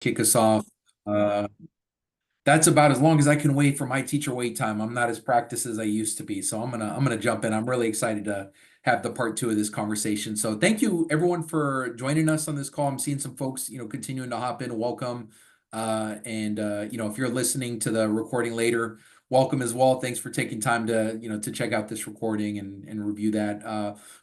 Kick us off. Uh, that's about as long as I can wait for my teacher wait time. I'm not as practiced as I used to be, so I'm gonna jump in. I'm really excited to have the part two of this conversation. So thank you everyone for joining us on this call. I'm seeing some folks, continuing to hop in. Welcome. If you're listening to the recording later, welcome as well. Thanks for taking time to check out this recording and review that.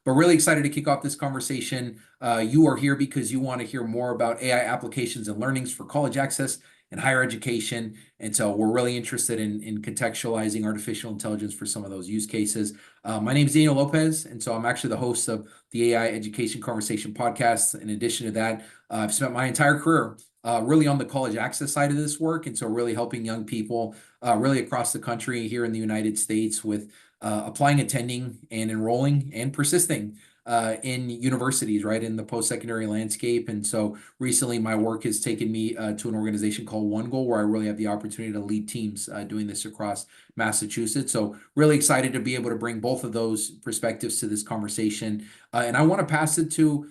But really excited to kick off this conversation. You are here because you want to hear more about AI applications and learnings for college access and higher education. And so we're really interested in contextualizing artificial intelligence for some of those use cases. My name is Daniel Lopez, and so I'm actually the host of the AI Education Conversation podcast. In addition to that, I've spent my entire career really on the college access side of this work. And so really helping young people really across the country here in the United States with applying, attending, and enrolling and persisting in universities, right, in the post-secondary landscape. And so recently my work has taken me to an organization called OneGoal, where I really have the opportunity to lead teams doing this across Massachusetts. So really excited to be able to bring both of those perspectives to this conversation. And I want to pass it to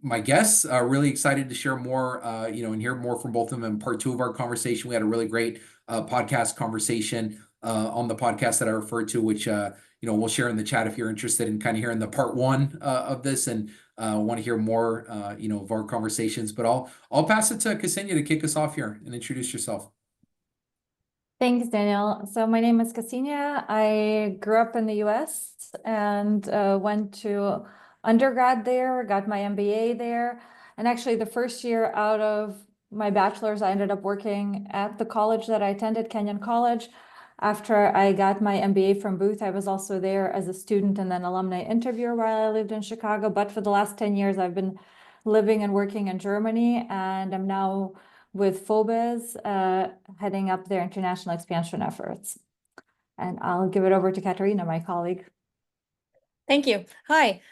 my guests. Really excited to share more, and hear more from both of them in part two of our conversation. We had a really great podcast conversation on the podcast that I referred to, which we'll share in the chat if you're interested in kind of hearing the part one of this and want to hear more, of our conversations. But I'll pass it to Ksenia to kick us off here and introduce yourself. Thanks, Daniel. So my name is Ksenia. I grew up in the US and went to undergrad there, got my MBA there. And actually the first year out of my bachelor's, I ended up working at the college that I attended, Kenyon College. After I got my MBA from Booth, I was also there as a student and then alumni interviewer while I lived in Chicago. But for the last 10 years, I've been living and working in Germany, and I'm now with Fobizz, heading up their international expansion efforts. And I'll give it over to Katharina, my colleague. Thank you. Hi.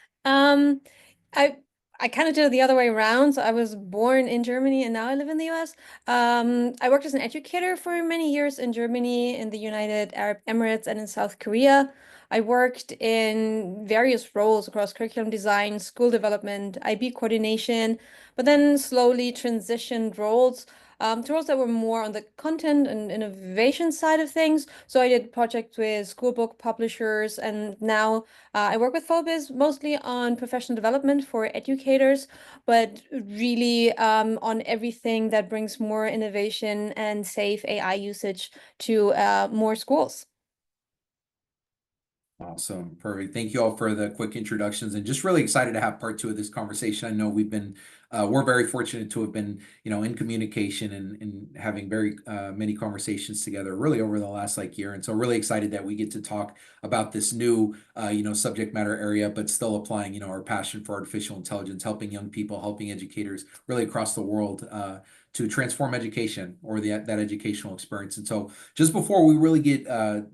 I kind of did it the other way around. So I was born in Germany and now I live in the US. I worked as an educator for many years in Germany, in the United Arab Emirates, and in South Korea. I worked in various roles across curriculum design, school development, IB coordination, but then slowly transitioned roles to roles that were more on the content and innovation side of things. So I did projects with school book publishers, and now I work with Fobizz mostly on professional development for educators, but really on everything that brings more innovation and safe AI usage to more schools. Awesome. Perfect. Thank you all for the quick introductions, and just really excited to have part two of this conversation. I know we're very fortunate to have been, in communication and having very many conversations together really over the last year. And so really excited that we get to talk about this new, subject matter area, but still applying, our passion for artificial intelligence, helping young people, helping educators really across the world to transform education or that educational experience. And so just before we really get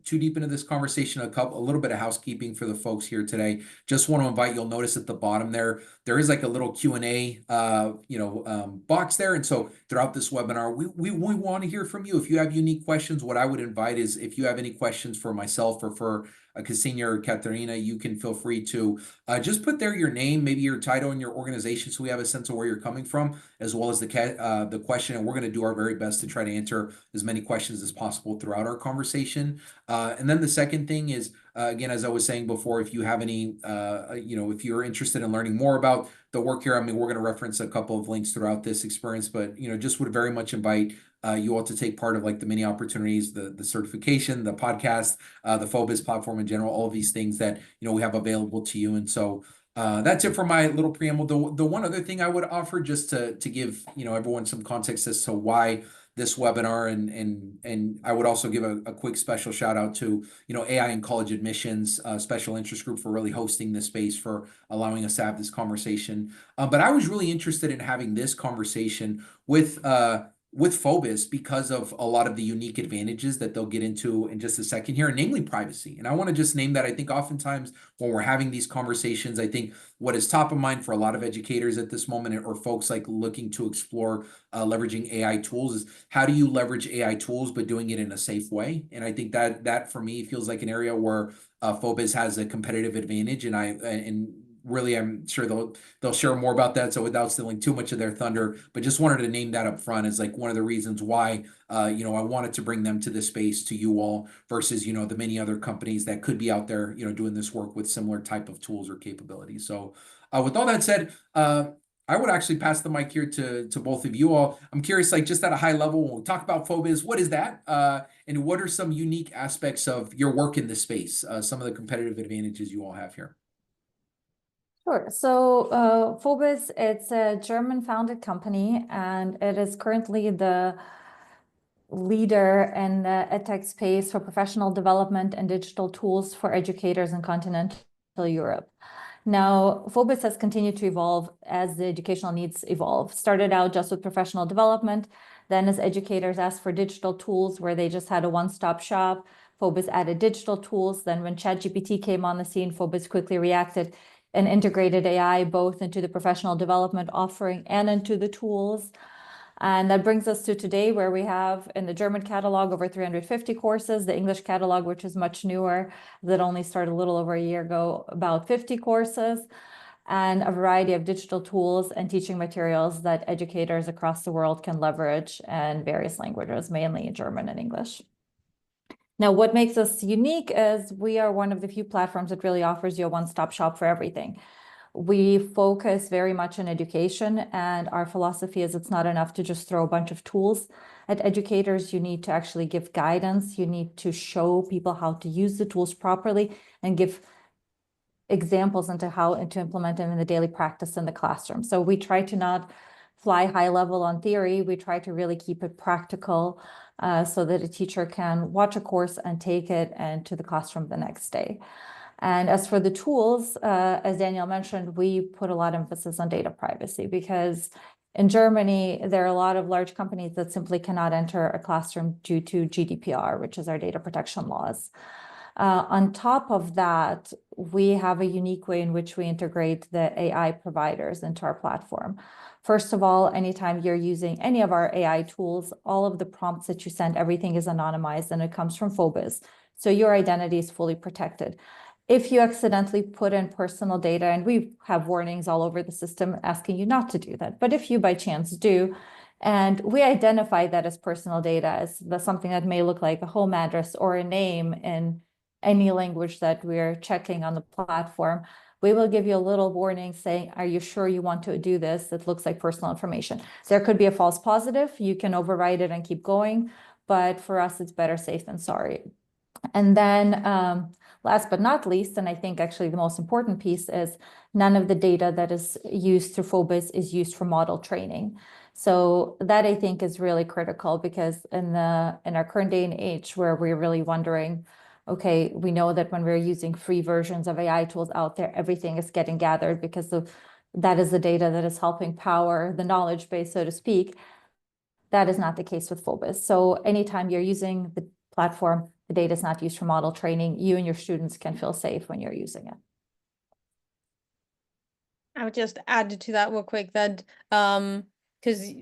too deep into this conversation, a little bit of housekeeping for the folks here today. Just want to invite, you'll notice at the bottom there is a little Q&A box there. And so throughout this webinar, we want to hear from you. If you have unique questions, what I would invite is if you have any questions for myself or for Ksenia or Katharina, you can feel free to just put there your name, maybe your title and your organization, so we have a sense of where you're coming from, as well as the question. And we're going to do our very best to try to answer as many questions as possible throughout our conversation. And then the second thing is, again, as I was saying before, if you have any, if you're interested in learning more about the work here, I mean, we're going to reference a couple of links throughout this experience, but, just would very much invite you all to take part of the many opportunities, the certification, the podcast, the Fobizz platform in general, all of these things that, we have available to you. And so that's it for my little preamble. The one other thing I would offer, just to give, everyone some context as to why this webinar, and I would also give a quick special shout out to, AI and college admissions special interest group for really hosting this space, for allowing us to have this conversation. But I was really interested in having this conversation with Fobizz because of a lot of the unique advantages that they'll get into in just a second here, namely privacy. And I want to just name that. I think oftentimes when we're having these conversations, I think what is top of mind for a lot of educators at this moment, or folks looking to explore leveraging AI tools, is how do you leverage AI tools but doing it in a safe way? And I think that for me feels like an area where Fobizz has a competitive advantage, and really, I'm sure they'll share more about that. So without stealing too much of their thunder, but just wanted to name that up front as like one of the reasons why I wanted to bring them to this space to you all versus the many other companies that could be out there doing this work with similar type of tools or capabilities. So with all that said, I would actually pass the mic here to both of you all. I'm curious, like just at a high level, when we talk about Fobizz, what is that? And what are some unique aspects of your work in this space? Some of the competitive advantages you all have here. Sure. So Fobizz, it's a German-founded company, and it is currently the leader in the edtech space for professional development and digital tools for educators in continental Europe. Now, Fobizz has continued to evolve as the educational needs evolve. Started out just with professional development, then as educators asked for digital tools where they just had a one-stop shop, Fobizz added digital tools. Then when ChatGPT came on the scene, Fobizz quickly reacted and integrated AI both into the professional development offering and into the tools. And that brings us to today, where we have in the German catalog over 350 courses, the English catalog, which is much newer, that only started a little over a year ago, about 50 courses, and a variety of digital tools and teaching materials that educators across the world can leverage in various languages, mainly in German and English. Now, what makes us unique is we are one of the few platforms that really offers you a one-stop shop for everything. We focus very much on education, and our philosophy is it's not enough to just throw a bunch of tools at educators. You need to actually give guidance. You need to show people how to use the tools properly and give examples into how to implement them in the daily practice in the classroom. So we try to not fly high level on theory. We try to really keep it practical so that a teacher can watch a course and take it into the classroom the next day. And as for the tools, as Daniel mentioned, we put a lot of emphasis on data privacy because in Germany, there are a lot of large companies that simply cannot enter a classroom due to GDPR, which is our data protection laws. On top of that, we have a unique way in which we integrate the AI providers into our platform. First of all, anytime you're using any of our AI tools, all of the prompts that you send, everything is anonymized and it comes from Fobizz. So your identity is fully protected. If you accidentally put in personal data, and we have warnings all over the system asking you not to do that, but if you by chance do, and we identify that as personal data, as something that may look like a home address or a name in any language that we're checking on the platform, we will give you a little warning saying, are you sure you want to do this? It looks like personal information. There could be a false positive. You can override it and keep going, but for us, it's better safe than sorry. And then last but not least, and I think actually the most important piece is none of the data that is used through Fobizz is used for model training. So that I think is really critical because in our current day and age where we're really wondering, okay, we know that when we're using free versions of AI tools out there, everything is getting gathered because that is the data that is helping power the knowledge base, so to speak. That is not the case with Fobizz. So anytime you're using the platform, the data is not used for model training. You and your students can feel safe when you're using it. I would just add to that real quick that because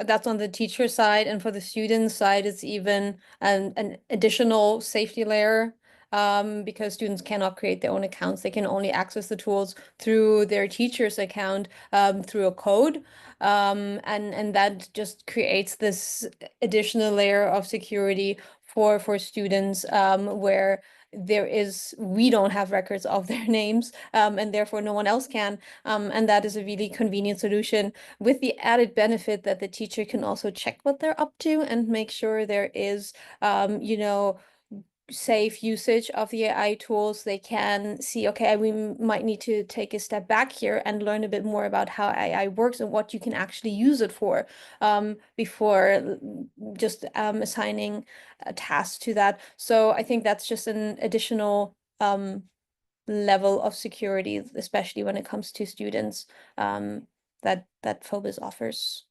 that's on the teacher side, and for the student side, it's even an additional safety layer because students cannot create their own accounts. They can only access the tools through their teacher's account through a code. And that just creates this additional layer of security for students where we don't have records of their names and therefore no one else can. And that is a really convenient solution with the added benefit that the teacher can also check what they're up to and make sure there is, safe usage of the AI tools. They can see, okay, we might need to take a step back here and learn a bit more about how AI works and what you can actually use it for before just assigning a task to that. So I think that's just an additional level of security, especially when it comes to students that Fobizz offers.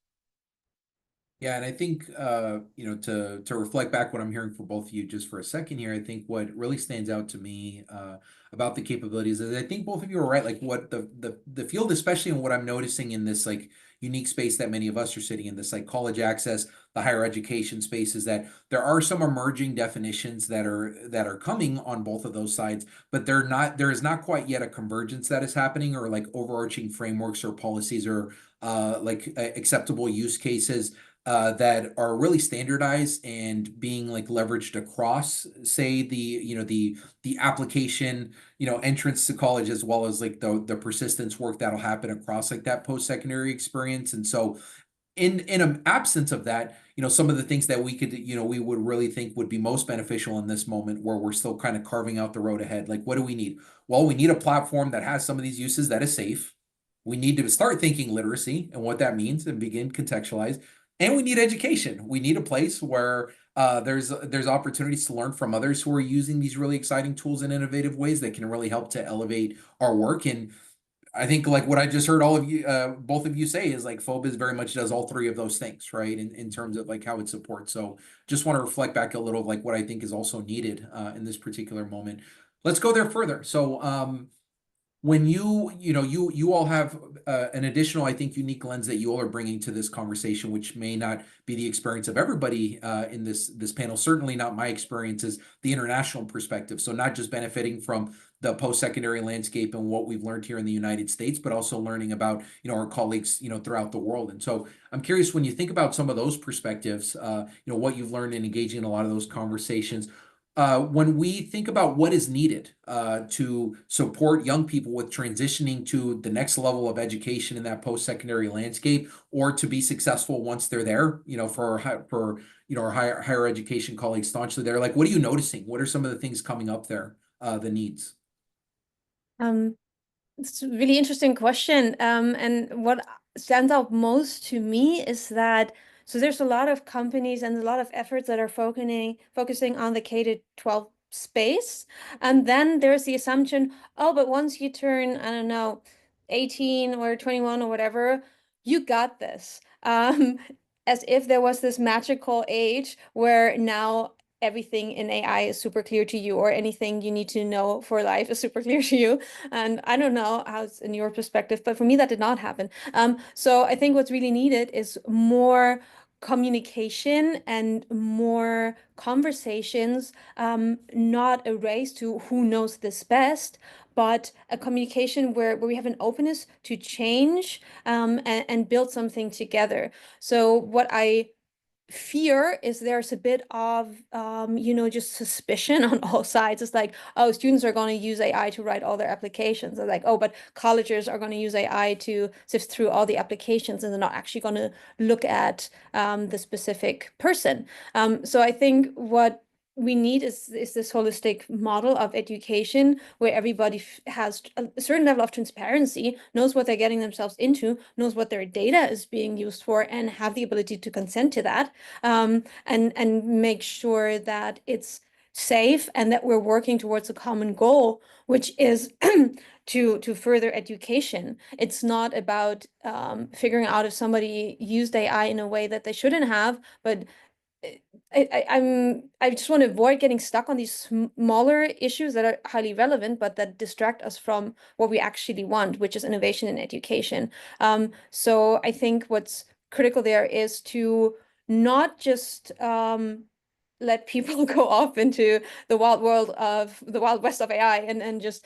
Yeah, and I think to reflect back what I'm hearing from both of you just for a second here, I think what really stands out to me about the capabilities is I think both of you are right. Like what the field, especially in what I'm noticing in this like unique space that many of us are sitting in, this like college access, the higher education space, is that there are some emerging definitions that are coming on both of those sides, but there is not quite yet a convergence that is happening, or like overarching frameworks or policies, or acceptable use cases that are really standardized and being like leveraged across, say, the application, entrance to college, as well as like the persistence work that'll happen across like that post-secondary experience. And so in an absence of that, some of the things that we could, we would really think would be most beneficial in this moment, where we're still kind of carving out the road ahead. Like, what do we need? Well, we need a platform that has some of these uses that is safe. We need to start thinking literacy and what that means and begin contextualize. And we need education. We need a place where there's opportunities to learn from others who are using these really exciting tools in innovative ways that can really help to elevate our work. And I think like what I just heard all of you, both of you say, is like Fobizz very much does all three of those things, right? In terms of like how it supports. So just want to reflect back a little of like what I think is also needed in this particular moment. Let's go there further. So when you all have an additional, I think, unique lens that you all are bringing to this conversation, which may not be the experience of everybody in this panel. Certainly not my experience, is the international perspective. So not just benefiting from the post-secondary landscape and what we've learned here in the United States, but also learning about our colleagues throughout the world. And so I'm curious, when you think about some of those perspectives, what you've learned in engaging in a lot of those conversations. When we think about what is needed to support young people with transitioning to the next level of education in that post-secondary landscape, or to be successful once they're there, for our higher education colleagues staunchly there, like, what are you noticing? What are some of the things coming up there, the needs? It's a really interesting question. And what stands out most to me is that there's a lot of companies and a lot of efforts that are focusing on the K-12 space. And then there's the assumption, oh, but once you turn, I don't know, 18 or 21 or whatever, you got this. As if there was this magical age where now everything in AI is super clear to you, or anything you need to know for life is super clear to you. And I don't know how it's in your perspective, but for me, that did not happen. So I think what's really needed is more communication and more conversations, not a race to who knows this best, but a communication where we have an openness to change, and build something together. So what I fear is there's a bit of just suspicion on all sides. It's like, oh, students are going to use AI to write all their applications. They're like, oh, but colleges are going to use AI to sift through all the applications, and they're not actually going to look at the specific person. So I think what we need is this holistic model of education where everybody has a certain level of transparency, knows what they're getting themselves into, knows what their data is being used for, and have the ability to consent to that, and make sure that it's safe and that we're working towards a common goal, which is to further education. It's not about figuring out if somebody used AI in a way that they shouldn't have, but I just want to avoid getting stuck on these smaller issues that are highly relevant, but that distract us from what we actually want, which is innovation in education. So I think what's critical there is to not just let people go off into the wild world of the wild west of AI, and just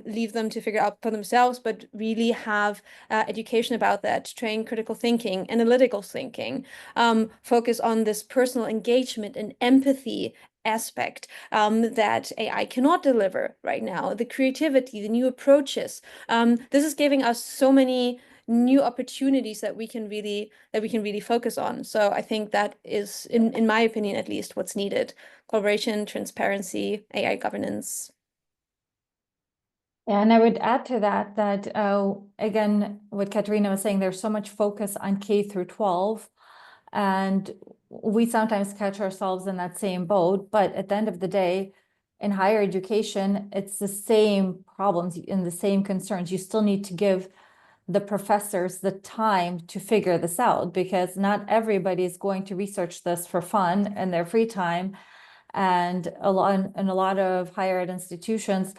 leave them to figure out for themselves, but really have education about that, train critical thinking, analytical thinking, focus on this personal engagement and empathy aspect that AI cannot deliver right now, the creativity, the new approaches. This is giving us so many new opportunities that we can really focus on. So I think that is, in my opinion, at least, what's needed: collaboration, transparency, AI governance. And I would add to that again, what Katharina was saying, there's so much focus on K through 12, and we sometimes catch ourselves in that same boat. But at the end of the day, in higher education, it's the same problems and the same concerns. You still need to give the professors the time to figure this out, because not everybody is going to research this for fun in their free time. And in a lot of higher ed institutions,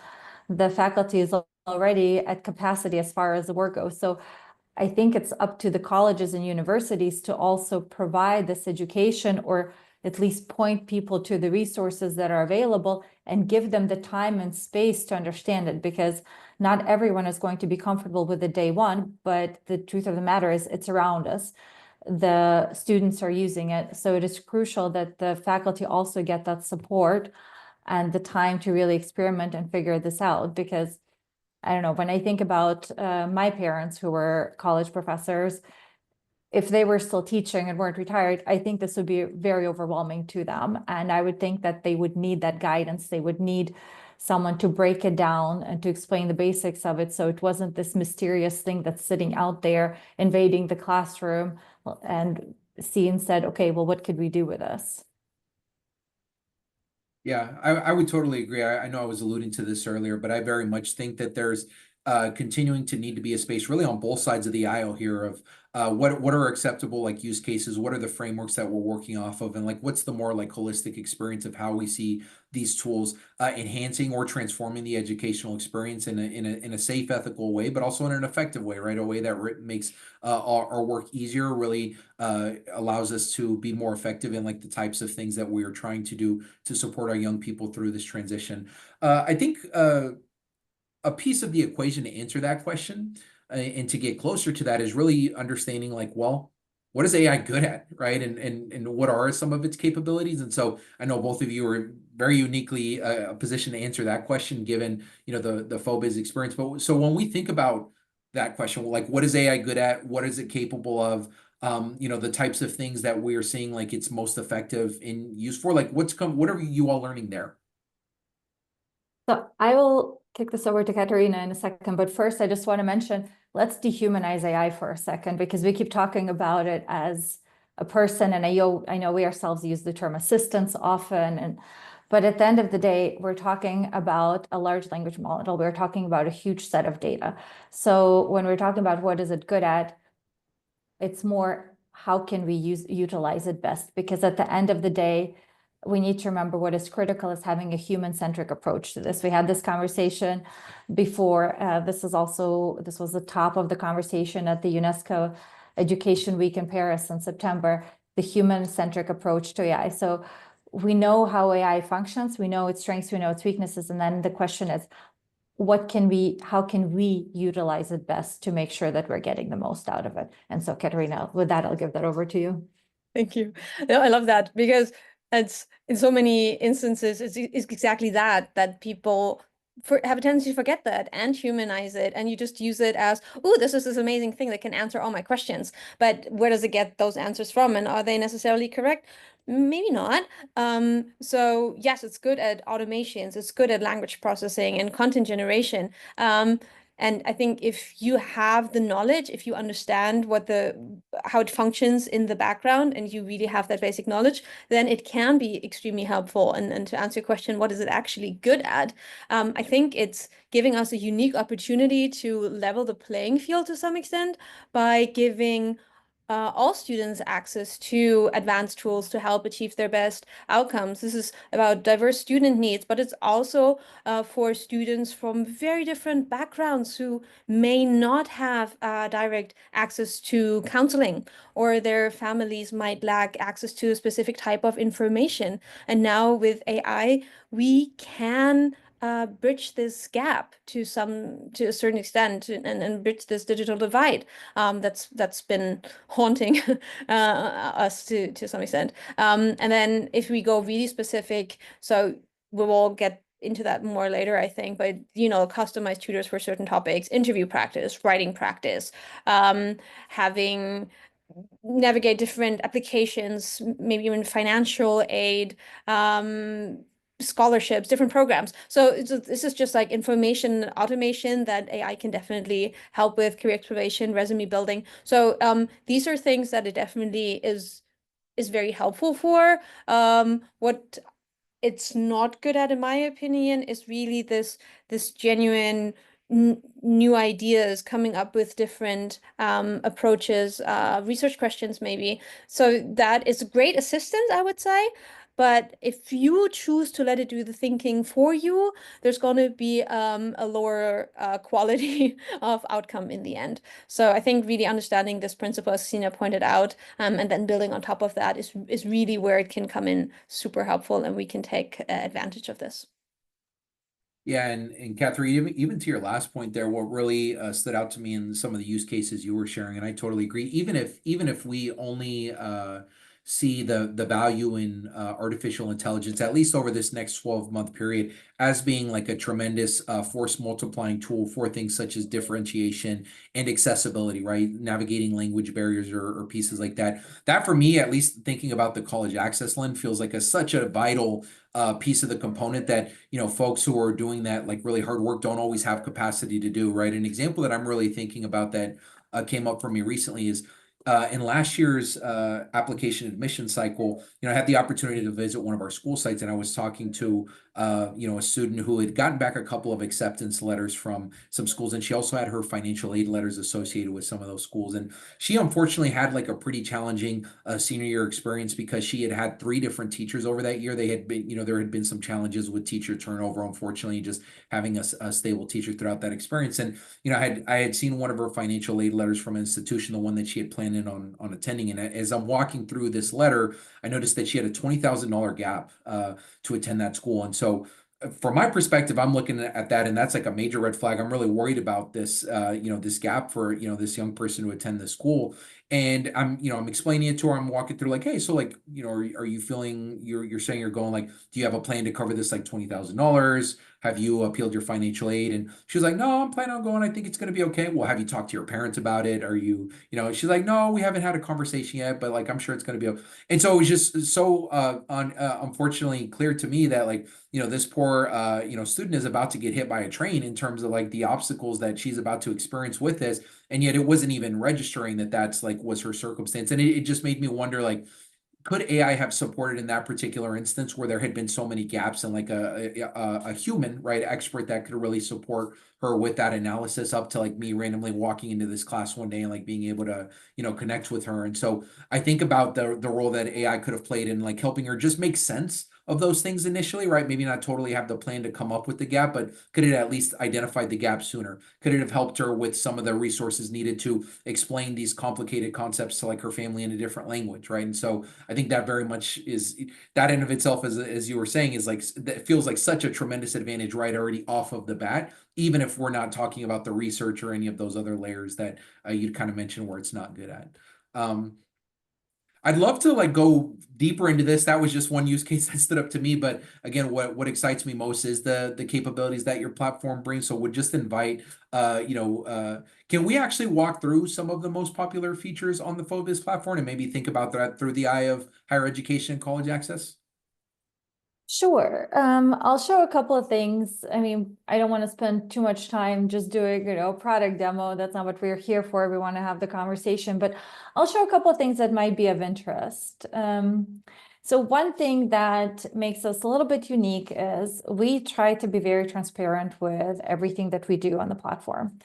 the faculty is already at capacity as far as the work goes. So I think it's up to the colleges and universities to also provide this education, or at least point people to the resources that are available and give them the time and space to understand it, because not everyone is going to be comfortable with it day one, but the truth of the matter is it's around us. The students are using it. So it is crucial that the faculty also get that support and the time to really experiment and figure this out. Because I don't know, when I think about my parents who were college professors, if they were still teaching and weren't retired, I think this would be very overwhelming to them. And I would think that they would need that guidance. They would need someone to break it down and to explain the basics of it, so it wasn't this mysterious thing that's sitting out there invading the classroom, and see instead, okay, well, what could we do with this? Yeah, I would totally agree. I know I was alluding to this earlier, but I very much think that there's continuing to need to be a space really on both sides of the aisle here of what are acceptable like use cases, what are the frameworks that we're working off of, and like what's the more like holistic experience of how we see these tools enhancing or transforming the educational experience in a safe, ethical way, but also in an effective way, right? A way that makes our work easier, really allows us to be more effective in like the types of things that we are trying to do to support our young people through this transition. I think a piece of the equation to answer that question and to get closer to that is really understanding like, well, what is AI good at, right? And what are some of its capabilities? And so I know both of you are very uniquely positioned to answer that question, given the Fobizz experience. But so when we think about that question, like what is AI good at? What is it capable of? The types of things that we are seeing like it's most effective in use for, like what are you all learning there? So I will kick this over to Katharina in a second, but first I just want to mention, let's dehumanize AI for a second, because we keep talking about it as a person, and I know we ourselves use the term assistants often, but at the end of the day, we're talking about a large language model. We're talking about a huge set of data. So when we're talking about what is it good at, it's more how can we utilize it best, because at the end of the day, we need to remember what is critical is having a human-centric approach to this. We had this conversation before. This was the top of the conversation at the UNESCO Education Week in Paris in September, the human-centric approach to AI. So we know how AI functions, we know its strengths, we know its weaknesses, and then the question is, how can we utilize it best to make sure that we're getting the most out of it? And so, Katharina, with that, I'll give that over to you. Thank you. No, I love that, because it's in so many instances, it's exactly that people have a tendency to forget that and humanize it, and you just use it as, oh, this is this amazing thing that can answer all my questions. But where does it get those answers from, and are they necessarily correct? Maybe not. So yes, it's good at automations, it's good at language processing and content generation. And I think if you have the knowledge, if you understand how it functions in the background, and you really have that basic knowledge, then it can be extremely helpful. And to answer your question, what is it actually good at? I think it's giving us a unique opportunity to level the playing field to some extent by giving all students access to advanced tools to help achieve their best outcomes. This is about diverse student needs, but it's also for students from very different backgrounds who may not have direct access to counseling, or their families might lack access to a specific type of information. And now with AI, we can bridge this gap to a certain extent, and bridge this digital divide that's been haunting us to some extent. And then if we go really specific, so we will get into that more later, I think, but customized tutors for certain topics, interview practice, writing practice, having navigate different applications, maybe even financial aid, scholarships, different programs. So this is just like information automation that AI can definitely help with, career exploration, resume building. So these are things that it definitely is very helpful for. What it's not good at, in my opinion, is really this genuine new ideas, coming up with different approaches, research questions maybe. So that is a great assistance, I would say. But if you choose to let it do the thinking for you, there's going to be a lower quality of outcome in the end. So I think really understanding this principle, as Ksenia pointed out, and then building on top of that is really where it can come in super helpful, and we can take advantage of this. Yeah, and Katharina, even to your last point there, what really stood out to me in some of the use cases you were sharing, and I totally agree. Even if we only see the value in artificial intelligence, at least over this next 12-month period, as being like a tremendous force multiplying tool for things such as differentiation and accessibility, right? Navigating language barriers or pieces like that. That for me, at least thinking about the college access lens, feels like such a vital piece of the component that, you know, folks who are doing that like really hard work don't always have capacity to do, right? An example that I'm really thinking about that came up for me recently is in last year's application admission cycle, you know, I had the opportunity to visit one of our school sites, and I was talking to, you know, a student who had gotten back a couple of acceptance letters from some schools, and she also had her financial aid letters associated with some of those schools. And she unfortunately had like a pretty challenging senior year experience because she had had 3 different teachers over that year. They had been, you know, there had been some challenges with teacher turnover, unfortunately, just having a stable teacher throughout that experience. And you know, I had seen one of her financial aid letters from an institution, the one that she had planned on attending. And as I'm walking through this letter, I noticed that she had a $20,000 gap to attend that school. And so from my perspective, I'm looking at that, and that's like a major red flag. I'm really worried about this, you know, this gap for, you know, this young person to attend the school. And I'm explaining it to her. I'm walking through like, hey, so like, you know, are you feeling, you're saying you're going like, do you have a plan to cover this like $20,000? Have you appealed your financial aid? And she was like, no, I'm planning on going. I think it's going to be okay. Well, have you talked to your parents about it? Are you, you know, she's like, no, we haven't had a conversation yet, but like, I'm sure it's going to be okay. And so it was just so unfortunately clear to me that like, you know, this poor, you know, student is about to get hit by a train in terms of like the obstacles that she's about to experience with this. And yet it wasn't even registering that that's like was her circumstance. And it just made me wonder, like, could AI have supported in that particular instance where there had been so many gaps and like a human, right, expert that could really support her with that analysis, up to like me randomly walking into this class one day and like being able to, you know, connect with her. And so I think about the role that AI could have played in like helping her just make sense of those things initially, right? Maybe not totally have the plan to come up with the gap, but could it at least identify the gap sooner? Could it have helped her with some of the resources needed to explain these complicated concepts to like her family in a different language, right? And so I think that very much is, that in of itself, as you were saying, is like, that feels like such a tremendous advantage right already off of the bat, even if we're not talking about the research or any of those other layers that you'd kind of mentioned where it's not good at. I'd love to like go deeper into this. That was just one use case that stood up to me. But again, what excites me most is the capabilities that your platform brings. So would just invite, can we actually walk through some of the most popular features on the Fobizz platform and maybe think about that through the eye of higher education and college access? Sure. I'll show a couple of things. I mean, I don't want to spend too much time just doing, product demo. That's not what we're here for. We want to have the conversation, but I'll show a couple of things that might be of interest. So one thing that makes us a little bit unique is we try to be very transparent with everything that we do on the platform.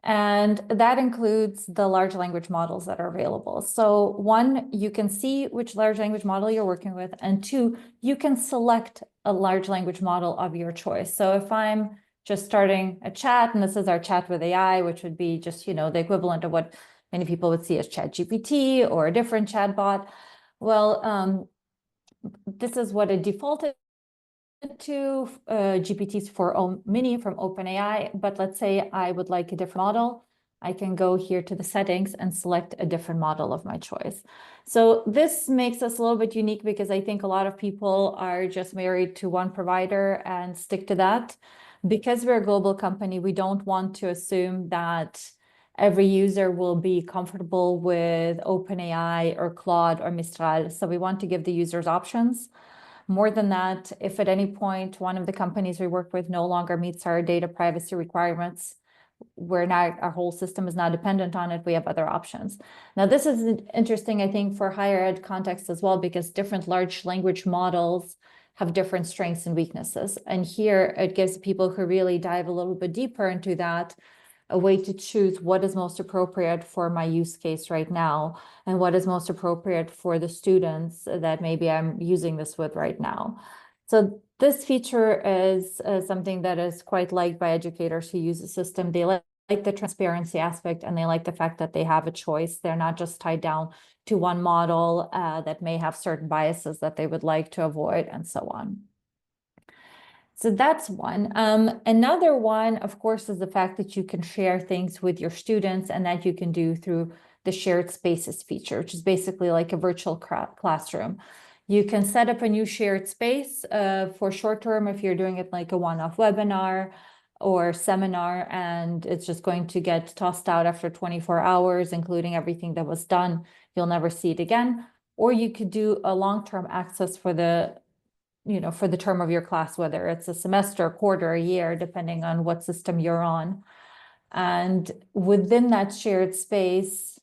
And that includes the large language models that are available. So 1, you can see which large language model you're working with, and 2, you can select a large language model of your choice. So if I'm just starting a chat, and this is our chat with AI, which would be just, the equivalent of what many people would see as ChatGPT or a different chatbot. Well, this is what it defaulted to, GPT-4 Mini from OpenAI, but let's say I would like a different model. I can go here to the settings and select a different model of my choice. So this makes us a little bit unique because I think a lot of people are just married to one provider and stick to that. Because we're a global company, we don't want to assume that every user will be comfortable with OpenAI or Claude or Mistral. So we want to give the users options. More than that, if at any point one of the companies we work with no longer meets our data privacy requirements, our whole system is now dependent on it, we have other options. Now, this is interesting, I think, for higher ed context as well, because different large language models have different strengths and weaknesses. And here it gives people who really dive a little bit deeper into that a way to choose what is most appropriate for my use case right now and what is most appropriate for the students that maybe I'm using this with right now. So this feature is something that is quite liked by educators who use the system. They like the transparency aspect, and they like the fact that they have a choice. They're not just tied down to one model that may have certain biases that they would like to avoid, and so on. So that's one. Another one, of course, is the fact that you can share things with your students, and that you can do through the shared spaces feature, which is basically like a virtual classroom. You can set up a new shared space for short term if you're doing it like a one-off webinar or seminar, and it's just going to get tossed out after 24 hours, including everything that was done. You'll never see it again. Or you could do a long-term access for the for the term of your class, whether it's a semester, quarter, a year, depending on what system you're on. And within that shared space,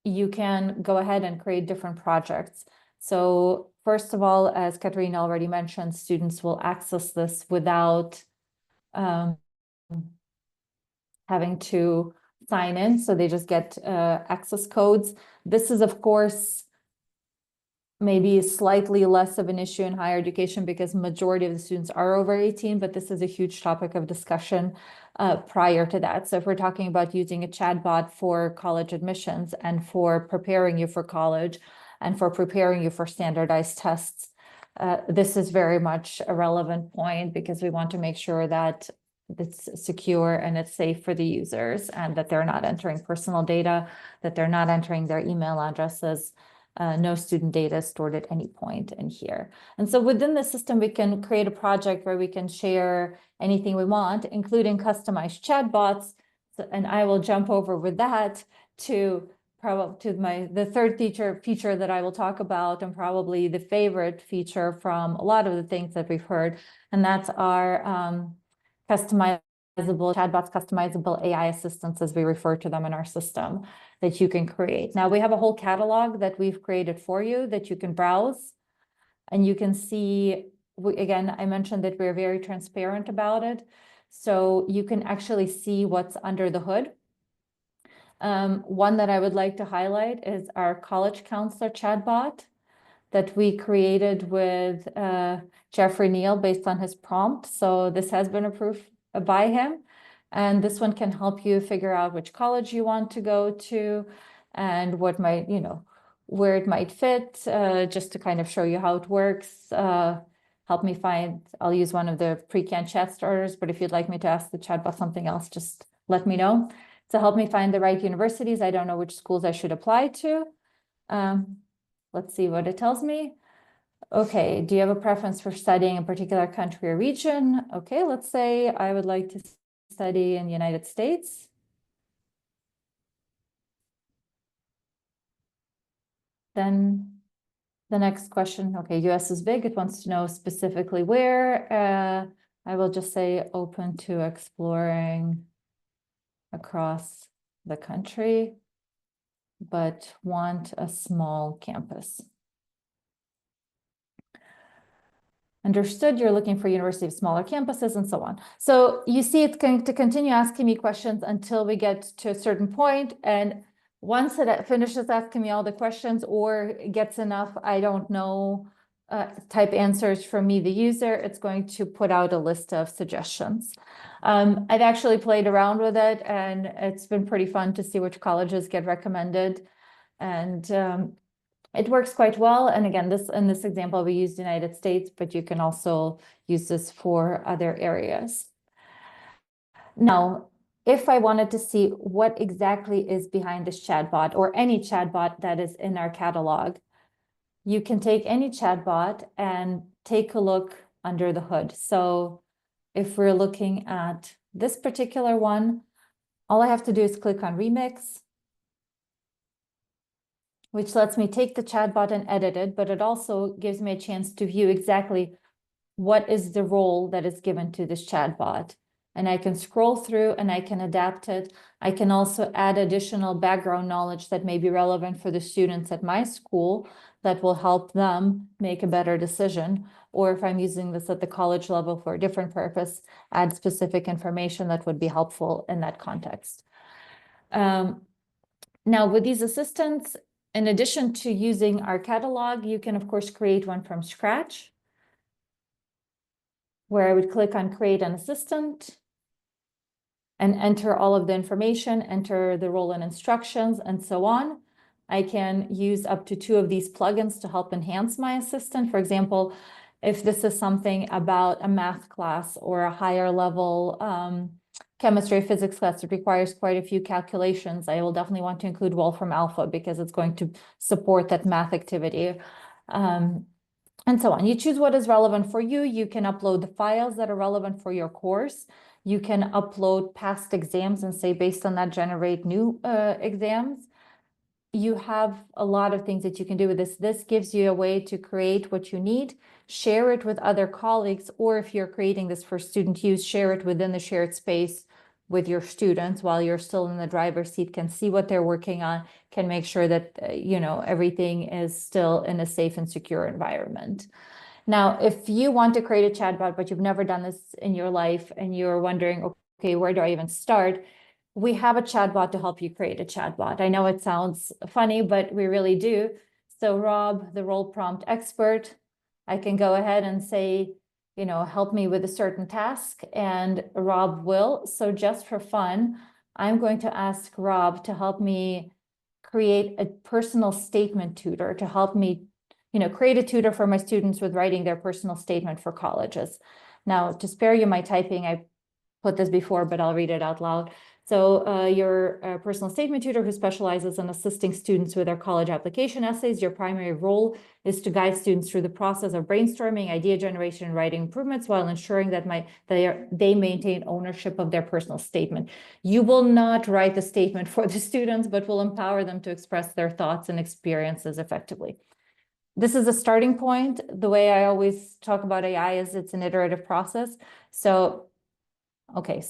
you can go ahead and create different projects. So first of all, as Katharina already mentioned, students will access this without having to sign in. So they just get access codes. This is, of course, maybe slightly less of an issue in higher education because majority of the students are over 18, but this is a huge topic of discussion prior to that. So if we're talking about using a chatbot for college admissions and for preparing you for college and for preparing you for standardized tests, this is very much a relevant point because we want to make sure that it's secure and it's safe for the users and that they're not entering personal data, that they're not entering their email addresses. No student data is stored at any point in here. And so within the system, we can create a project where we can share anything we want, including customized chatbots. So, and I will jump over with that to the third feature that I will talk about, and probably the favorite feature from a lot of the things that we've heard, and that's our customizable chatbots, customizable AI assistants, as we refer to them in our system, that you can create. Now we have a whole catalog that we've created for you that you can browse, and you can see, again, I mentioned that we're very transparent about it. So you can actually see what's under the hood. One that I would like to highlight is our college counselor chatbot that we created with Jeffrey Neal based on his prompt. So this has been approved by him. And this one can help you figure out which college you want to go to and what might, where it might fit, just to kind of show you how it works. Help me find, I'll use one of the pre-canned chat starters, but if you'd like me to ask the chatbot something else, just let me know. To help me find the right universities. I don't know which schools I should apply to. Let's see what it tells me. Okay, do you have a preference for studying a particular country or region? Okay, let's say I would like to study in the United States. Then the next question, okay, US is big. It wants to know specifically where. I will just say open to exploring across the country, but want a small campus. Understood, you're looking for university of smaller campuses and so on. So you see it's going to continue asking me questions until we get to a certain point. And once it finishes asking me all the questions or gets enough, I don't know, type answers from me, the user, it's going to put out a list of suggestions. I've actually played around with it, and it's been pretty fun to see which colleges get recommended. And it works quite well. And again, in this example, we used the United States, but you can also use this for other areas. Now, if I wanted to see what exactly is behind this chatbot or any chatbot that is in our catalog, you can take any chatbot and take a look under the hood. So if we're looking at this particular one, all I have to do is click on Remix, which lets me take the chatbot and edit it, but it also gives me a chance to view exactly what is the role that is given to this chatbot. and I can scroll through and I can adapt it. I can also add additional background knowledge that may be relevant for the students at my school that will help them make a better decision. Or if I'm using this at the college level for a different purpose, add specific information that would be helpful in that context. Now, with these assistants, in addition to using our catalog, you can, of course, create one from scratch, where I would click on Create an Assistant and enter all of the information, enter the role and instructions, and so on. I can use up to 2 of these plugins to help enhance my assistant. For example, if this is something about a math class or a higher level chemistry or physics class that requires quite a few calculations, I will definitely want to include Wolfram Alpha because it's going to support that math activity. And so on. You choose what is relevant for you. You can upload the files that are relevant for your course. You can upload past exams and say, based on that, generate new exams. You have a lot of things that you can do with this. This gives you a way to create what you need, share it with other colleagues, or if you're creating this for student use, share it within the shared space with your students while you're still in the driver's seat, can see what they're working on, can make sure that, everything is still in a safe and secure environment. Now, if you want to create a chatbot, but you've never done this in your life and you're wondering, okay, where do I even start? We have a chatbot to help you create a chatbot. I know it sounds funny, but we really do. So Rob, the role prompt expert, I can go ahead and say, help me with a certain task, and Rob will. So just for fun, I'm going to ask Rob to help me create a personal statement tutor to help me, create a tutor for my students with writing their personal statement for colleges. Now, to spare you my typing, I put this before, but I'll read it out loud. So your personal statement tutor who specializes in assisting students with their college application essays. Your primary role is to guide students through the process of brainstorming, idea generation, and writing improvements while ensuring that they maintain ownership of their personal statement. You will not write the statement for the students, but will empower them to express their thoughts and experiences effectively. This is a starting point. The way I always talk about AI is it's an iterative process. So, okay.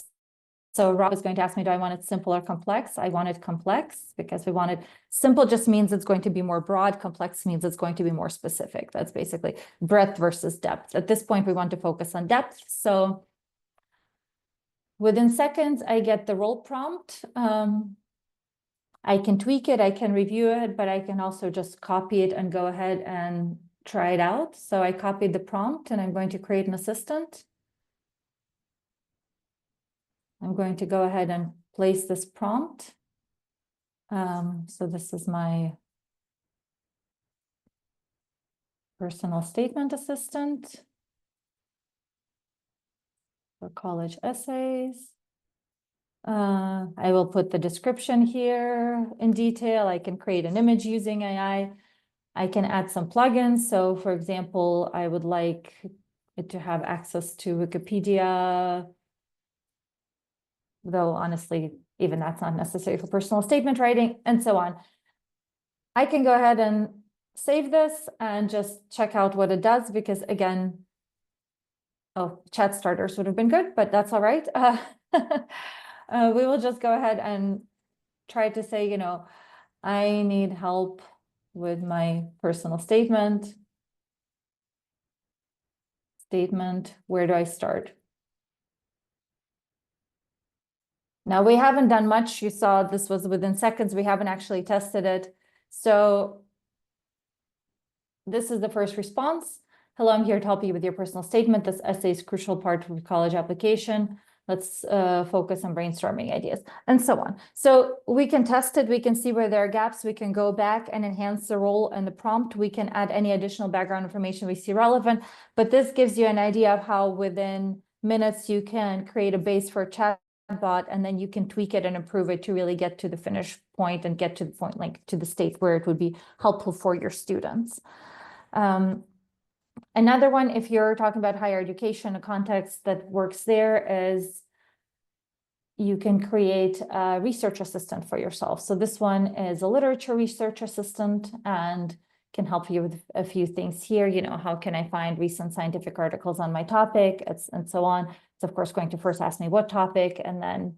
So Rob is going to ask me, do I want it simple or complex? I want it complex because we want it simple just means it's going to be more broad. Complex means it's going to be more specific. That's basically breadth versus depth. At this point, we want to focus on depth. So within seconds, I get the role prompt. I can tweak it, I can review it, but I can also just copy it and go ahead and try it out. So I copied the prompt and I'm going to create an assistant. I'm going to go ahead and place this prompt. So this is my personal statement assistant for college essays. I will put the description here in detail. I can create an image using AI. I can add some plugins. So for example, I would like it to have access to Wikipedia, though honestly, even that's not necessary for personal statement writing, and so on. I can go ahead and save this and just check out what it does, because again, chat starters would have been good, but that's all right. We will just go ahead and try to say, I need help with my personal statement. Where do I start? Now, we haven't done much. You saw this was within seconds. We haven't actually tested it. So this is the first response. Hello, I'm here to help you with your personal statement. This essay is a crucial part of college application. Let's focus on brainstorming ideas and so on. So we can test it. We can see where there are gaps. We can go back and enhance the role and the prompt. We can add any additional background information we see relevant. But this gives you an idea of how within minutes you can create a base for a chatbot, and then you can tweak it and improve it to really get to the finish point and get to the point, like to the state where it would be helpful for your students. Another one, if you're talking about higher education, a context that works there is you can create a research assistant for yourself. So this one is a literature research assistant and can help you with a few things here. You know, how can I find recent scientific articles on my topic, and so on. It's of course going to first ask me what topic, and then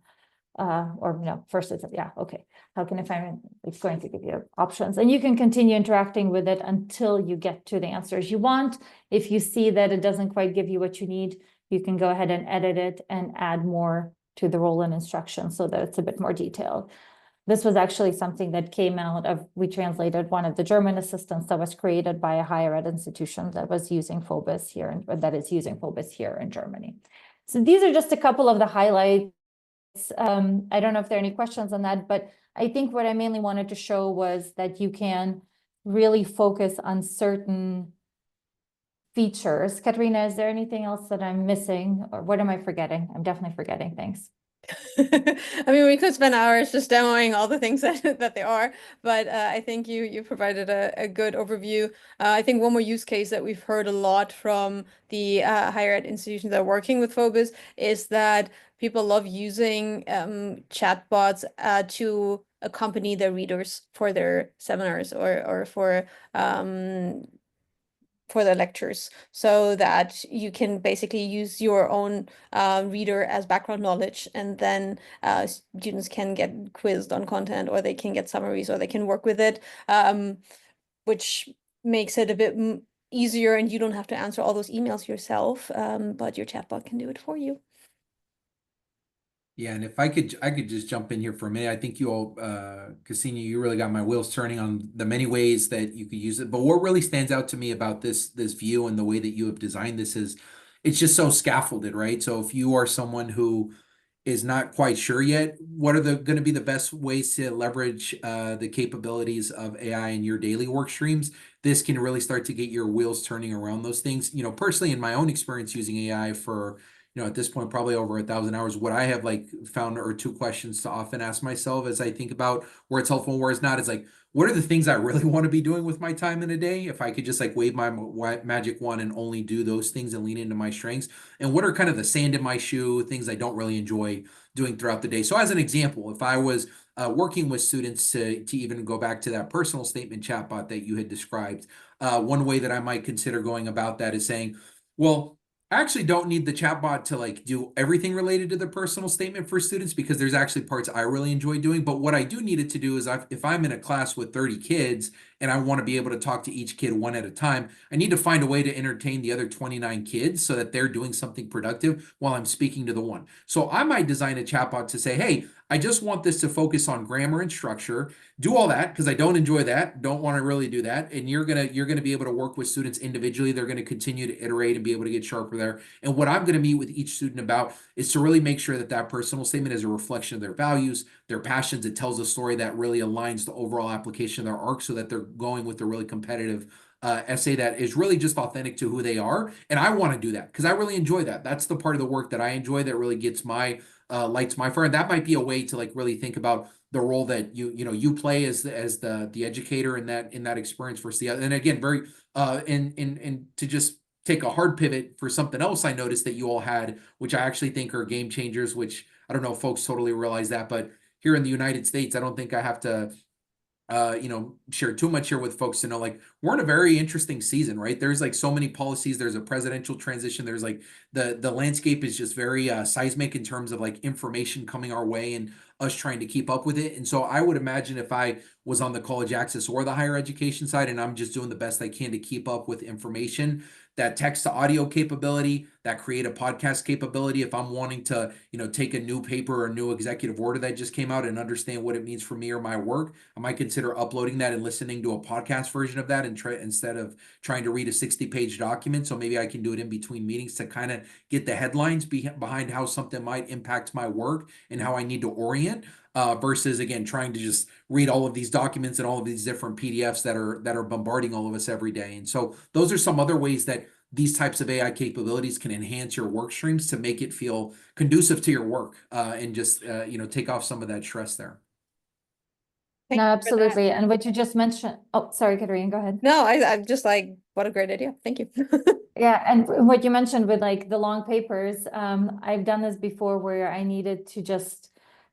or no, first it's, yeah, okay. How can I find it? It's going to give you options, and you can continue interacting with it until you get to the answers you want. If you see that it doesn't quite give you what you need, you can go ahead and edit it and add more to the role and instructions so that it's a bit more detailed. This was actually something that came out of, we translated one of the German assistants that was created by a higher ed institution that was using Fobizz here, or that is using Fobizz here in Germany. So these are just a couple of the highlights. I don't know if there are any questions on that, but I think what I mainly wanted to show was that you can really focus on certain features. Katharina, is there anything else that I'm missing, or what am I forgetting? I'm definitely forgetting things. I mean, we could spend hours just demoing all the things that they are, but I think you provided a good overview. I think one more use case that we've heard a lot from the higher ed institutions that are working with Fobizz is that people love using chatbots to accompany their readers for their seminars or for the lectures, so that you can basically use your own reader as background knowledge, and then students can get quizzed on content, or they can get summaries, or they can work with it, which makes it a bit easier, and you don't have to answer all those emails yourself, but your chatbot can do it for you. Yeah, and if I could just jump in here for a minute. I think you all, Ksenia, you really got my wheels turning on the many ways that you could use it. But what really stands out to me about this view and the way that you have designed this is it's just so scaffolded, right? So if you are someone who is not quite sure yet, what are going to be the best ways to leverage the capabilities of AI in your daily work streams? This can really start to get your wheels turning around those things. You know, personally, in my own experience using AI for, you know, at this point, probably over 1,000 hours, what I have like found are two questions to often ask myself as I think about where it's helpful and where it's not. Is like, what are the things I really want to be doing with my time in a day? If I could just like wave my magic wand and only do those things and lean into my strengths, and what are kind of the sand in my shoe, things I don't really enjoy doing throughout the day. So as an example, if I was working with students to even go back to that personal statement chatbot that you had described, one way that I might consider going about that is saying, well, I actually don't need the chatbot to like do everything related to the personal statement for students, because there's actually parts I really enjoy doing. But what I do need it to do is if I'm in a class with 30 kids and I want to be able to talk to each kid one at a time, I need to find a way to entertain the other 29 kids so that they're doing something productive while I'm speaking to the one. So I might design a chatbot to say, hey, I just want this to focus on grammar and structure. Do all that because I don't enjoy that, don't want to really do that. And you're gonna be able to work with students individually. They're going to continue to iterate and be able to get sharper there. And what I'm going to meet with each student about is to really make sure that that personal statement is a reflection of their values, their passions. It tells a story that really aligns the overall application of their arc, so that they're going with a really competitive essay that is really just authentic to who they are. And I want to do that because I really enjoy that. That's the part of the work that I enjoy that really gets my lights my fire. And that might be a way to like really think about the role that you play as the educator in that experience versus the other. And again, very and to just take a hard pivot for something else I noticed that you all had, which I actually think are game changers, which I don't know if folks totally realize that, but here in the United States, I don't think I have to share too much here with folks to know, like, we're in a very interesting season, right? There's like so many policies. There's a presidential transition. There's like the landscape is just very seismic in terms of like information coming our way and us trying to keep up with it. And so I would imagine if I was on the college access or the higher education side and I'm just doing the best I can to keep up with information, that text to audio capability, that create a podcast capability, if I'm wanting to, take a new paper or a new executive order that just came out and understand what it means for me or my work, I might consider uploading that and listening to a podcast version of that and instead of trying to read a 60-page document. So maybe I can do it in between meetings to kind of get the headlines behind how something might impact my work and how I need to orient. Versus again trying to just read all of these documents and all of these different PDFs that are bombarding all of us every day. And so those are some other ways that these types of AI capabilities can enhance your work streams to make it feel conducive to your work and just take off some of that stress there. No, absolutely. And what you just mentioned, oh, sorry, Katharina, go ahead. No, I'm just like, what a great idea. Thank you. Yeah, and what you mentioned with like the long papers, I've done this before where I needed to just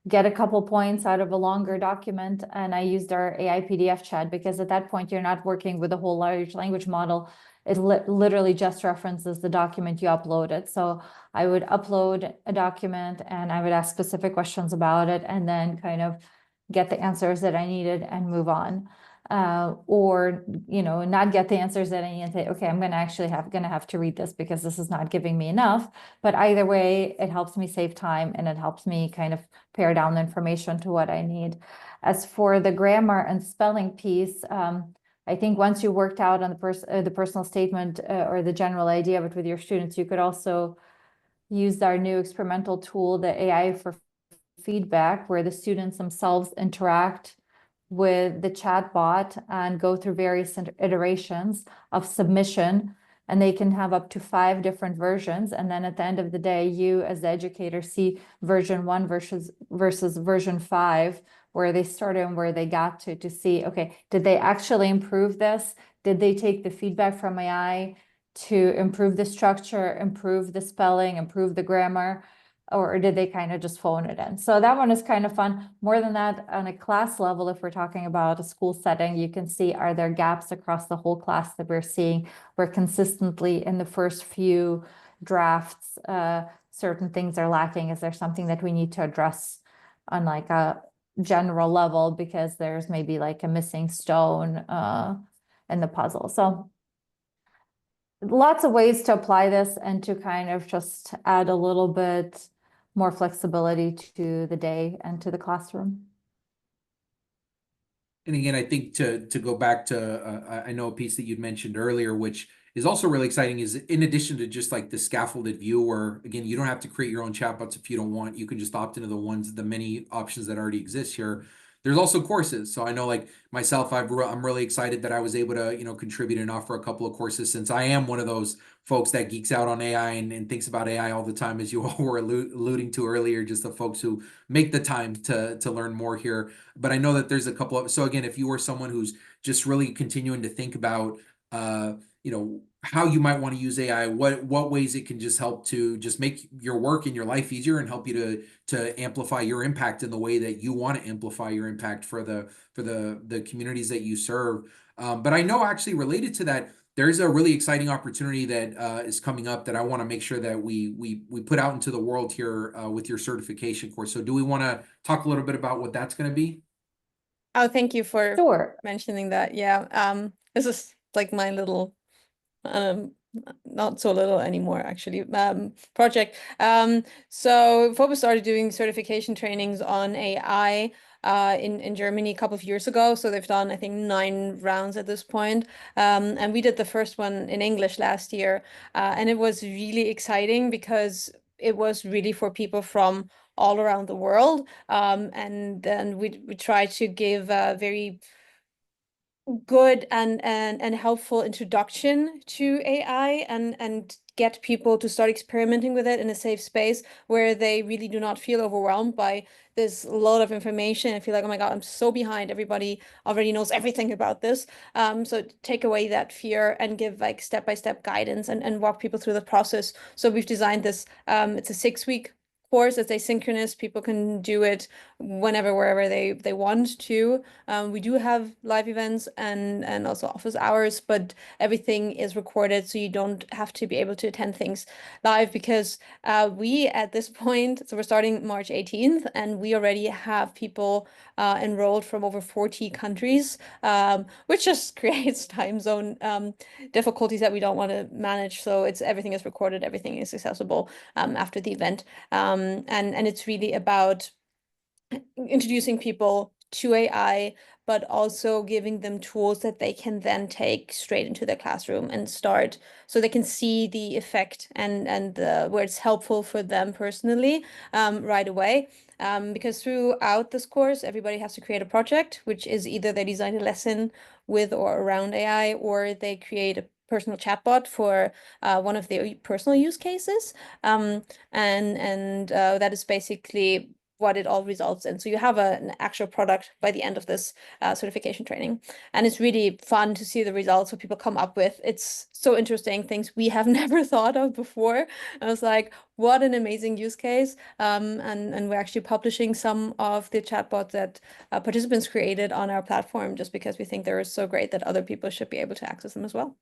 get a couple points out of a longer document, and I used our AI PDF chat, because at that point you're not working with a whole large language model. It literally just references the document you uploaded. So I would upload a document and I would ask specific questions about it, and then kind of get the answers that I needed and move on. Or, not get the answers that I need and say, okay, I'm gonna have to read this because this is not giving me enough. But either way, it helps me save time, and it helps me kind of pare down the information to what I need. As for the grammar and spelling piece, I think once you worked out on the personal statement or the general idea of it with your students, you could also use our new experimental tool, the AI for feedback, where the students themselves interact with the chat bot and go through various iterations of submission, and they can have up to 5 different versions. And then at the end of the day, you as the educator see version 1 versus version 5, where they started and where they got to see, okay, did they actually improve this? Did they take the feedback from AI to improve the structure, improve the spelling, improve the grammar? Or did they kind of just phone it in? So that one is kind of fun. More than that, on a class level, if we're talking about a school setting, you can see, are there gaps across the whole class that we're seeing where consistently in the first few drafts, certain things are lacking? Is there something that we need to address on like a general level because there's maybe like a missing stone in the puzzle? So lots of ways to apply this and to kind of just add a little bit more flexibility to the day and to the classroom. And again, I think to go back to, I know a piece that you'd mentioned earlier, which is also really exciting, is in addition to just like the scaffolded view, where again, you don't have to create your own chatbots if you don't want. You can just opt into the many options that already exist here. There's also courses. So I know, like myself, I'm really excited that I was able to, contribute and offer a couple of courses, since I am one of those folks that geeks out on AI and thinks about AI all the time, as you all were alluding to earlier, just the folks who make the time to learn more here. But I know that there's a couple of, so again, if you were someone who's just really continuing to think about, how you might want to use AI, what ways it can just help to just make your work and your life easier and help you to amplify your impact in the way that you want to amplify your impact for the communities that you serve. But I know, actually related to that, there's a really exciting opportunity that is coming up that I want to make sure that we put out into the world here with your certification course. So do we want to talk a little bit about what that's going to be? Oh, thank you for Sure. mentioning that. Yeah. This is like my little not so little anymore actually project. So Fobizz started doing certification trainings on AI in Germany a couple of years ago. So they've done, I think, 9 rounds at this point. And we did the first one in English last year. And it was really exciting because it was really for people from all around the world. And then we tried to give a very good and helpful introduction to AI and get people to start experimenting with it in a safe space where they really do not feel overwhelmed by this load of information and feel like, oh my God, I'm so behind. Everybody already knows everything about this. So take away that fear and give like step-by-step guidance and walk people through the process. So we've designed this, it's a 6-week course. It's asynchronous. People can do it whenever, wherever they want to. We do have live events and also office hours, but everything is recorded, so you don't have to be able to attend things live because we at this point, so we're starting March 18th, and we already have people enrolled from over 40 countries, which just creates time zone difficulties that we don't want to manage. So everything is recorded, everything is accessible after the event, and it's really about introducing people to AI, but also giving them tools that they can then take straight into their classroom and start, so they can see the effect and where it's helpful for them personally right away. Because throughout this course, everybody has to create a project, which is either they design a lesson with or around AI, or they create a personal chatbot for one of their personal use cases. And that is basically what it all results in. So you have an actual product by the end of this certification training. And it's really fun to see the results what people come up with. It's so interesting, things we have never thought of before. I was like, what an amazing use case. And we're actually publishing some of the chatbots that participants created on our platform just because we think they're so great that other people should be able to access them as well.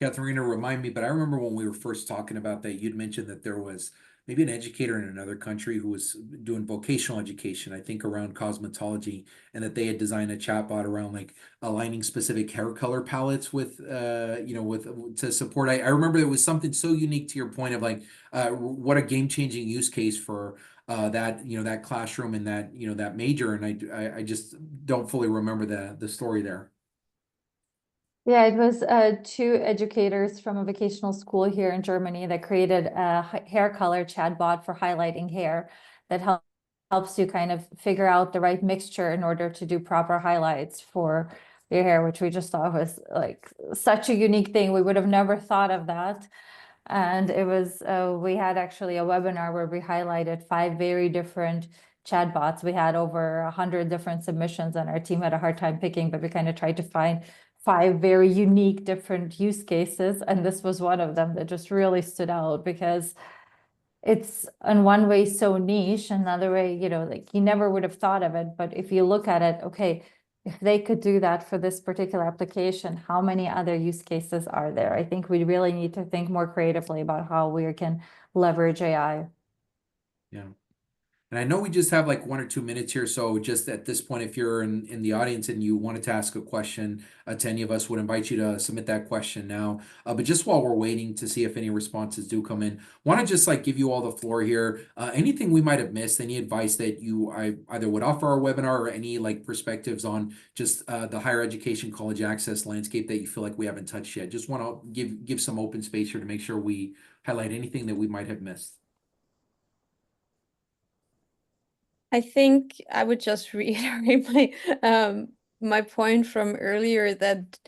Katharina, remind me, but I remember when we were first talking about that, you'd mentioned that there was maybe an educator in another country who was doing vocational education, I think around cosmetology, and that they had designed a chatbot around like aligning specific hair color palettes with, with to support. I remember it was something so unique to your point of like, what a game-changing use case for that, that classroom and that, that major. And I just don't fully remember the story there. Yeah, it was two educators from a vocational school here in Germany that created a hair color chatbot for highlighting hair that helps you kind of figure out the right mixture in order to do proper highlights for your hair, which we just thought was like such a unique thing. We would have never thought of that. And it was, we had actually a webinar where we highlighted 5 very different chatbots. We had over 100 different submissions and our team had a hard time picking, but we kind of tried to find 5 very unique different use cases. And this was one of them that just really stood out because it's in one way so niche, another way, like you never would have thought of it. But if you look at it, okay, if they could do that for this particular application, how many other use cases are there? I think we really need to think more creatively about how we can leverage AI. Yeah. And I know we just have like 1 or 2 minutes here. So just at this point, if you're in the audience and you wanted to ask a question to any of us, would invite you to submit that question now. But just while we're waiting to see if any responses do come in, want to just like give you all the floor here. Anything we might have missed, any advice that I either would offer our webinar or any like perspectives on just the higher education college access landscape that you feel like we haven't touched yet. Just want to give some open space here to make sure we highlight anything that we might have missed. I think I would just reiterate my point from earlier that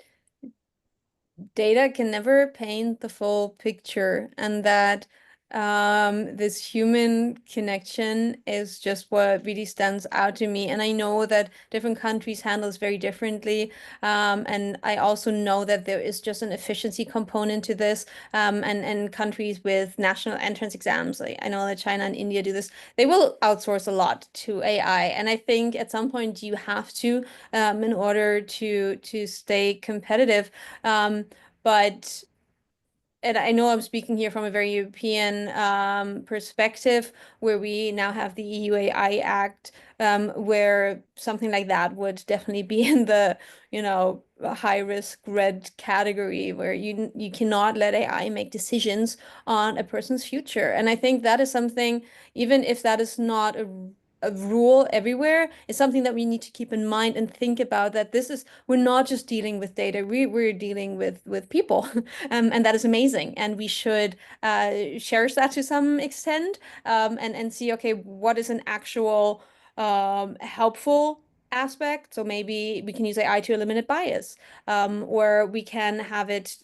data can never paint the full picture, and that this human connection is just what really stands out to me. And I know that different countries handle this very differently. And I also know that there is just an efficiency component to this. And countries with national entrance exams, like I know that China and India do this, they will outsource a lot to AI. And I think at some point you have to, in order to stay competitive. But and I know I'm speaking here from a very European perspective, where we now have the EU AI Act, where something like that would definitely be in the, high risk red category, where you cannot let AI make decisions on a person's future. And I think that is something, even if that is not a rule everywhere, is something that we need to keep in mind and think about, that we're not just dealing with data, we're dealing with people. And that is amazing, and we should cherish that to some extent, and see, okay, what is an actual helpful aspect. So maybe we can use AI to eliminate bias, or we can have it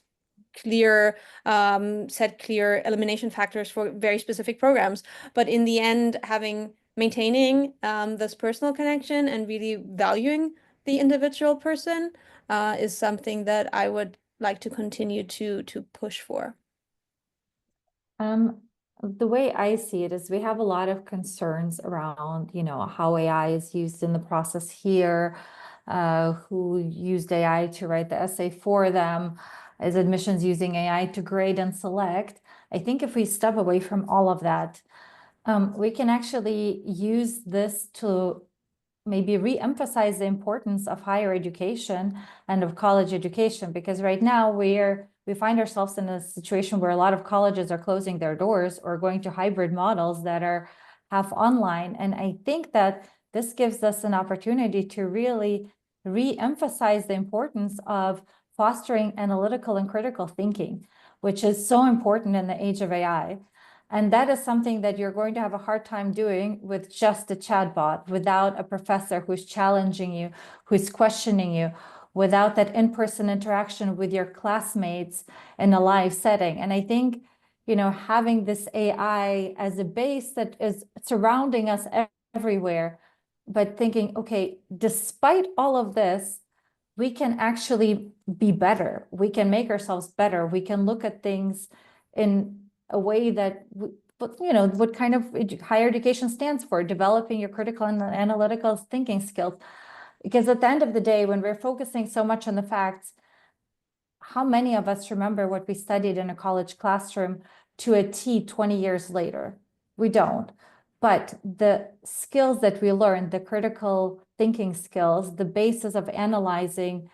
set clear elimination factors for very specific programs. But in the end, maintaining this personal connection and really valuing the individual person is something that I would like to continue to push for. The way I see it is we have a lot of concerns around, how AI is used in the process here, who used AI to write the essay for them, is admissions using AI to grade and select. I think if we step away from all of that, we can actually use this to maybe re-emphasize the importance of higher education and of college education, because right now we find ourselves in a situation where a lot of colleges are closing their doors or going to hybrid models that are half online. And I think that this gives us an opportunity to really re-emphasize the importance of fostering analytical and critical thinking, which is so important in the age of AI. And that is something that you're going to have a hard time doing with just a chatbot, without a professor who's challenging you, who's questioning you, without that in-person interaction with your classmates in a live setting. And I think having this AI as a base that is surrounding us everywhere, but thinking, okay, despite all of this, we can actually be better. We can make ourselves better. We can look at things in a way that, what kind of higher education stands for, developing your critical and analytical thinking skills. Because at the end of the day, when we're focusing so much on the facts, how many of us remember what we studied in a college classroom to a T 20 years later? We don't. But the skills that we learned, the critical thinking skills, the basis of analyzing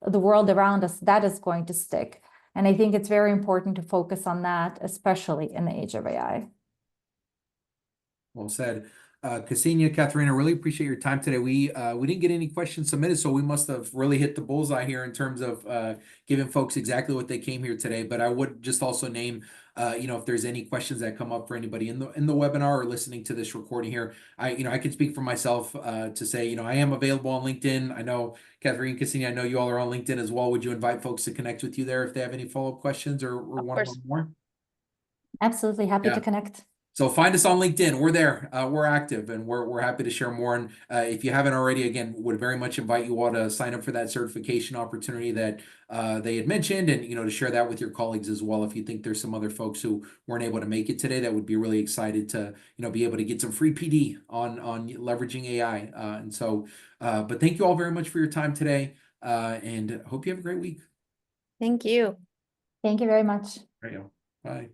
the world around us, that is going to stick. And I think it's very important to focus on that, especially in the age of AI. Well said. Ksenia, Katharina, really appreciate your time today. We didn't get any questions submitted, so we must have really hit the bullseye here in terms of giving folks exactly what they came here today. But I would just also name, if there's any questions that come up for anybody in the webinar or listening to this recording here, I can speak for myself to say, I am available on LinkedIn. I know Katharina, Ksenia, I know you all are on LinkedIn as well. Would you invite folks to connect with you there if they have any follow-up questions or want to learn more? Absolutely happy to connect. So find us on LinkedIn. We're there. We're active, and we're happy to share more. And if you haven't already, again, would very much invite you all to sign up for that certification opportunity that they had mentioned, and to share that with your colleagues as well. If you think there's some other folks who weren't able to make it today, that would be really excited to be able to get some free PD on leveraging AI. And so, but thank you all very much for your time today, and hope you have a great week. Thank you. Thank you very much. There you go. Bye.